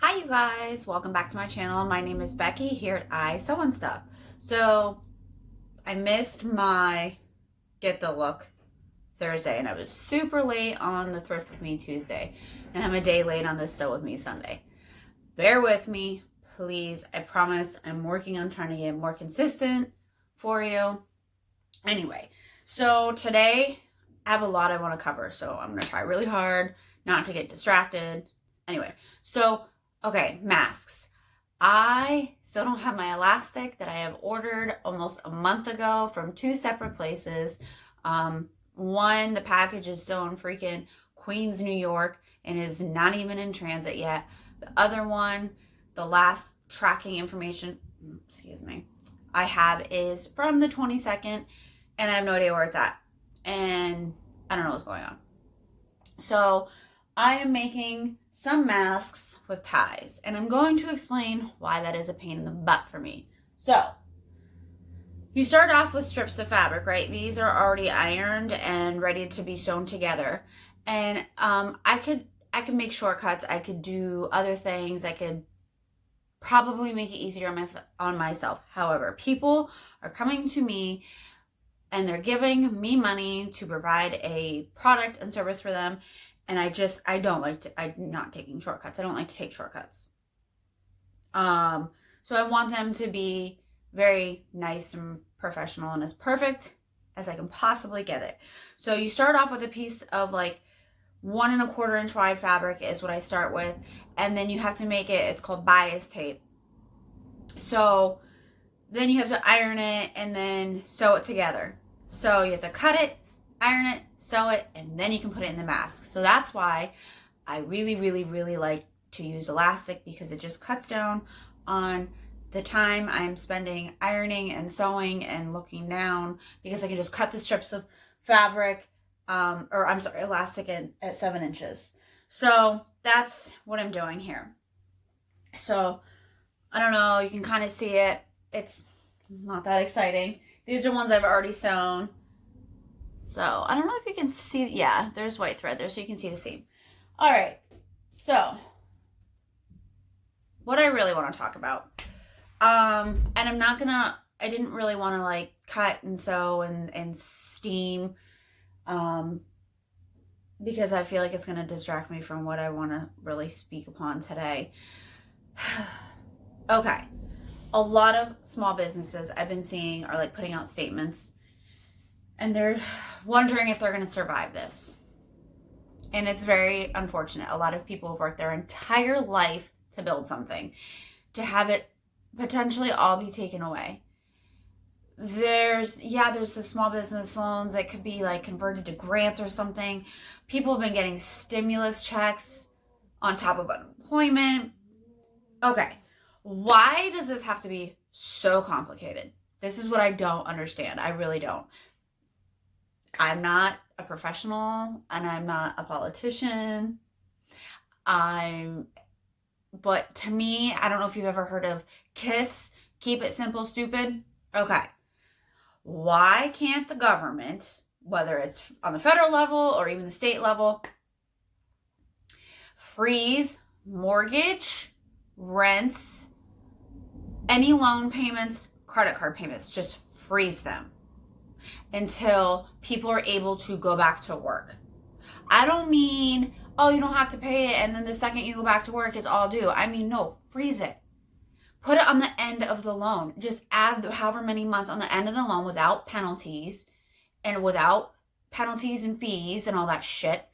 Hi you guys, welcome back to my channel. My name is Becky here at I Sew and Stuff. So I missed my Get the Look Thursday and I was super late on the Thrift With Me Tuesday and I'm a day late on the Sew With Me Sunday. Bear with me, please. I promise I'm working on trying to get more consistent for you. Anyway, so today I have a lot I want to cover, so I'm going to try really hard not to get distracted. Anyway, so okay, masks. I still don't have my elastic that I have ordered almost a month ago from two separate places. One, the package is still in freaking Queens, New York, and is not even in transit yet. The other one, the last tracking information, I have is from the 22nd, and I have no idea where it's at. And I don't know what's going on. So I am making some masks with ties, and I'm going to explain why that is a pain in the butt for me. So you start off with strips of fabric, right? These are already ironed and ready to be sewn together. And I could make shortcuts. I could do other things. I could probably make it easier on myself. However, people are coming to me and they're giving me money to provide a product and service for them. And I'm not taking shortcuts. I don't like to take shortcuts. So I want them to be very nice and professional and as perfect as I can possibly get it. So you start off with a piece of like 1 1/4 inch wide fabric is what I start with. And then you have to make it, it's called bias tape. So then you have to iron it and then sew it together. So you have to cut it, iron it, sew it, and then you can put it in the mask. So that's why I really, really, really like to use elastic, because it just cuts down on the time I'm spending ironing and sewing and looking down, because I can just cut the strips of fabric, elastic at 7 inches. So that's what I'm doing here. So I don't know, you can kind of see it. It's not that exciting. These are ones I've already sewn. So I don't know if you can see, yeah, there's white thread there so you can see the seam. All right, so what I really want to talk about, and I didn't really want to like cut and sew and steam, because I feel like it's going to distract me from what I want to really speak upon today. Okay, a lot of small businesses I've been seeing are like putting out statements and they're wondering if they're going to survive this. And it's very unfortunate. A lot of people have worked their entire life to build something, to have it potentially all be taken away. There's the small business loans that could be like converted to grants or something. People have been getting stimulus checks on top of unemployment. Okay, why does this have to be so complicated? This is what I don't understand. I really don't. I'm not a professional and I'm not a politician. But to me, I don't know if you've ever heard of KISS, Keep It Simple Stupid. Okay. Why can't the government, whether it's on the federal level or even the state level, freeze mortgage, rents, any loan payments, credit card payments, just freeze them until people are able to go back to work? I don't mean, oh, you don't have to pay it and then the second you go back to work, it's all due. I mean, no, freeze it. Put it on the end of the loan. Just add however many months on the end of the loan without penalties and fees and all that shit.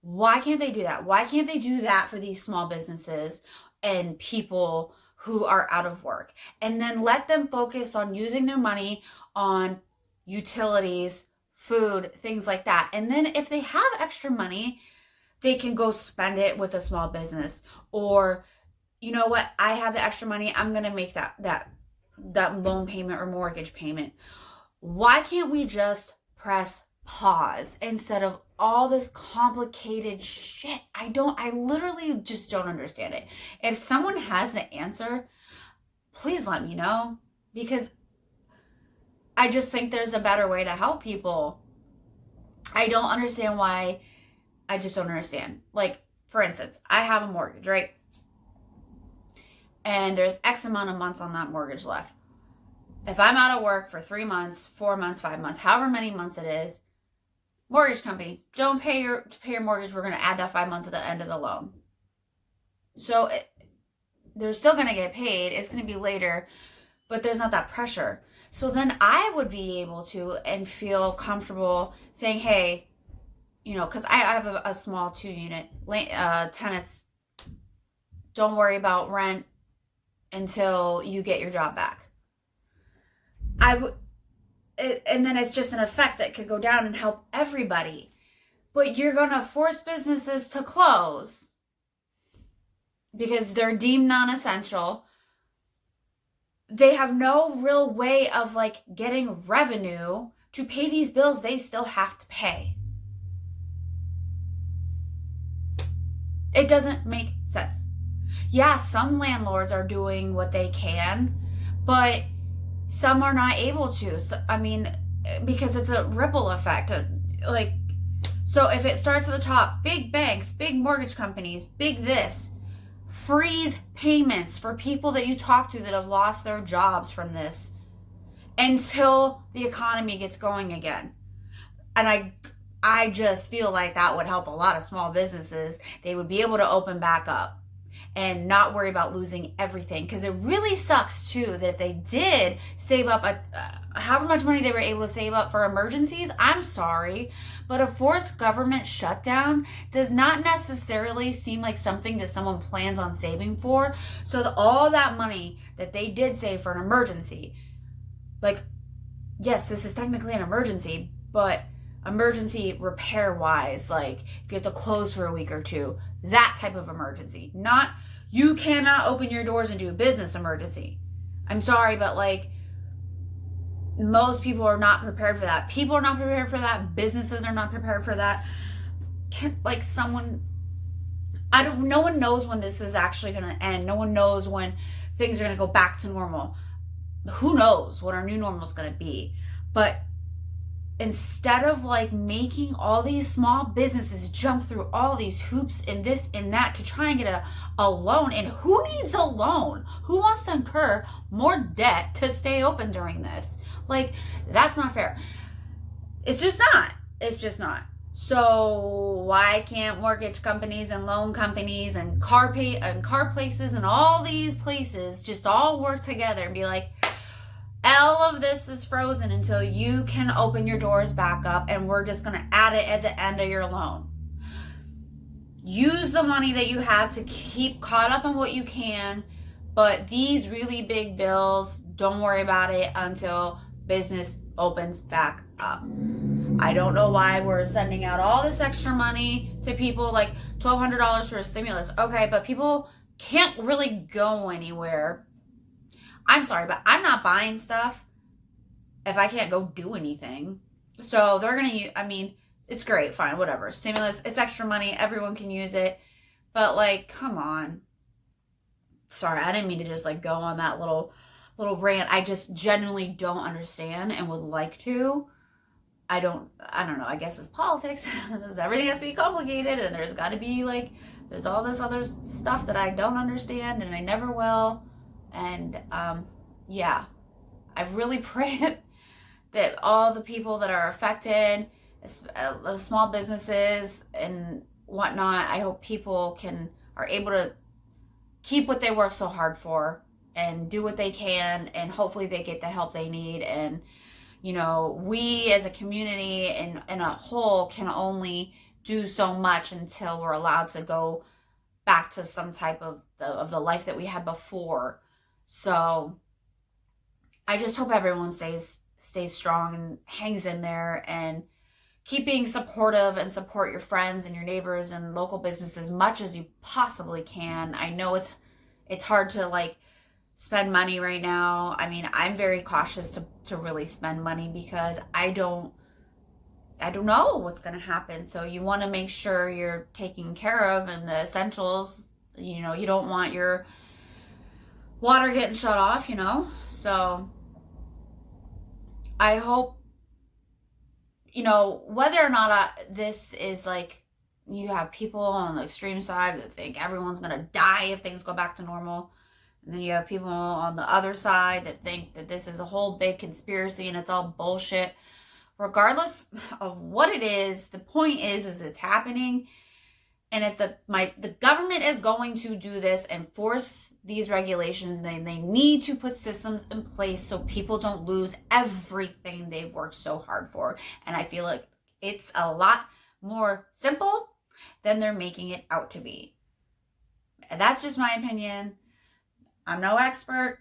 Why can't they do that? Why can't they do that for these small businesses and people who are out of work? And then let them focus on using their money on utilities, food, things like that. And then if they have extra money, they can go spend it with a small business. Or, you know what, I have the extra money, I'm going to make that loan payment or mortgage payment. Why can't we just press pause instead of all this complicated shit? I literally just don't understand it. If someone has the answer, please let me know, because I just think there's a better way to help people. I don't understand why. I just don't understand. Like, for instance, I have a mortgage, right? and there's X amount of months on that mortgage left. If I'm out of work for 3 months, 4 months, 5 months, however many months it is, mortgage company, don't pay your mortgage. We're going to add that 5 months at the end of the loan. So they're still going to get paid. It's going to be later, but there's not that pressure. So then I would be able to and feel comfortable saying, hey, you know, because I have a small 2-unit tenants. Don't worry about rent until you get your job back. And then it's just an effect that could go down and help everybody. But you're going to force businesses to close because they're deemed non-essential. They have no real way of like getting revenue to pay these bills they still have to pay. It doesn't make sense. Yeah, some landlords are doing what they can, but some are not able to. So, I mean, because it's a ripple effect. So if it starts at the top, big banks, big mortgage companies, big this, freeze payments for people that you talk to that have lost their jobs from this until the economy gets going again. And I just feel like that would help a lot of small businesses. They would be able to open back up and not worry about losing everything. Because it really sucks too that if they did save up however much money they were able to save up for emergencies, I'm sorry, but a forced government shutdown does not necessarily seem like something that someone plans on saving for. So all that money that they did save for an emergency, like, yes, this is technically an emergency, but emergency repair wise, like if you have to close for a week or two, that type of emergency. Not you cannot open your doors and do a business emergency. I'm sorry, but like most people are not prepared for that. People are not prepared for that. Businesses are not prepared for that. No one knows when this is actually going to end. No one knows when things are going to go back to normal. Who knows what our new normal is going to be? But instead of like making all these small businesses jump through all these hoops and this and that to try and get a loan, and who needs a loan? Who wants to incur more debt to stay open during this? Like, that's not fair. It's just not. So why can't mortgage companies and loan companies and car places and all these places just all work together and be like, all of this is frozen until you can open your doors back up, and we're just going to add it at the end of your loan. Use the money that you have to keep caught up on what you can, but these really big bills, don't worry about it until business opens back up. I don't know why we're sending out all this extra money to people, like $1,200 for a stimulus. Okay, but people can't really go anywhere. I'm sorry, but I'm not buying stuff if I can't go do anything. So they're going to use, I mean, it's great, fine, whatever. Stimulus, it's extra money. Everyone can use it. But like, come on. Sorry, I didn't mean to just like go on that little rant. I just genuinely don't understand and would like to. I don't know. I guess it's politics. Everything has to be complicated, and there's got to be like, there's all this other stuff that I don't understand and I never will. And yeah, I really pray that all the people that are affected, the small businesses and whatnot, I hope people are able to keep what they work so hard for and do what they can, and hopefully they get the help they need. And you know, we as a community and a whole can only do so much until we're allowed to go back to some type of the life that we had before. So I just hope everyone stays strong and hangs in there, and keep being supportive and support your friends and your neighbors and local businesses as much as you possibly can. I know it's hard to like spend money right now. I mean, I'm very cautious to really spend money because I don't know what's going to happen. So you want to make sure you're taken care of, and the essentials, you know, you don't want your water getting shut off, you know? So I hope, you know, whether or not this is like, you have people on the extreme side that think everyone's going to die if things go back to normal. And then you have people on the other side that think that this is a whole big conspiracy and it's all bullshit. Regardless of what it is, the point is it's happening. And if the government is going to do this and force these regulations, then they need to put systems in place so people don't lose everything they've worked so hard for. And I feel like it's a lot more simple than they're making it out to be. And that's just my opinion. I'm no expert,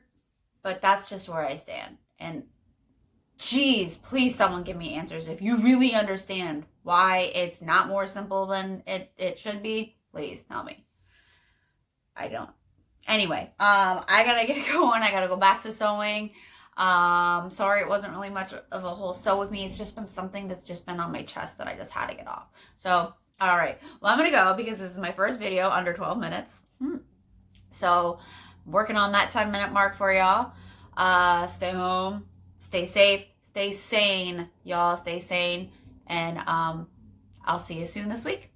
but that's just where I stand. And geez, please someone give me answers. If you really understand why it's not more simple than it should be, please tell me. I don't. Anyway, I gotta get going. I gotta go back to sewing. Sorry it wasn't really much of a whole sew with me. It's just been something that's just been on my chest that I just had to get off. So, all right. Well, I'm gonna go because this is my first video under 12 minutes. So, working on that 10-minute mark for y'all. Stay home, stay safe, stay sane, y'all. Stay sane, and I'll see you soon this week.